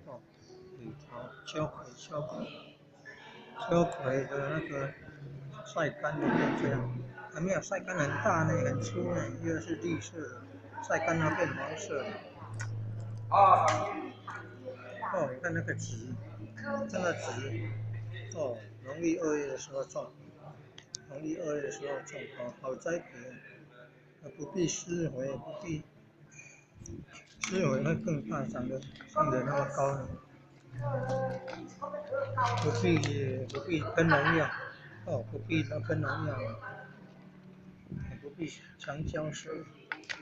哦，李桃秋葵的那个晒干的变这样，还没有晒干很大呢，很粗呢，一个是绿色的，晒干它变黄色的。哦，你看那个籽，真的籽，哦，农历2月的时候种，农历2月的时候种，哦，好栽培，不必施肥，不必施肥会更大，长得那么高呢，不必喷农药，哦，不必喷农药，不必强浇水，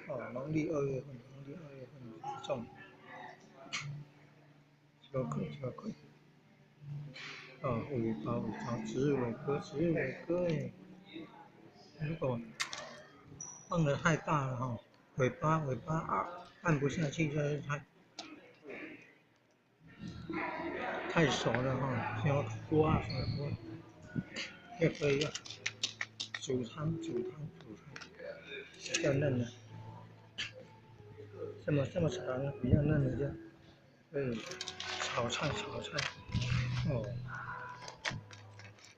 哦，农历2月份种，秋葵，哦，尾巴，植物尾哥，如果放的太大了哈，尾巴按不下去，就是太熟了哈，像锅啊什么锅，也可以用煮汤，比较嫩的，这么长比较嫩的就可以炒菜，哦，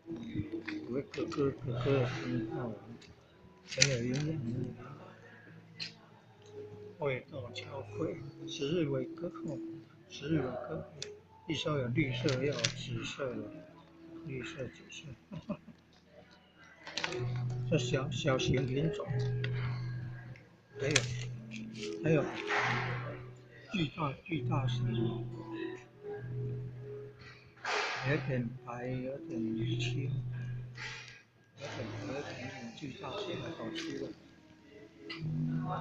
有个咯咯的声音哦，很有营养。秋葵，十日伟哥，一说有绿色，也有紫色的，紫色，这小型品种，还有还有巨大型，有点白，有点青，有点巨大型的好吃的，然后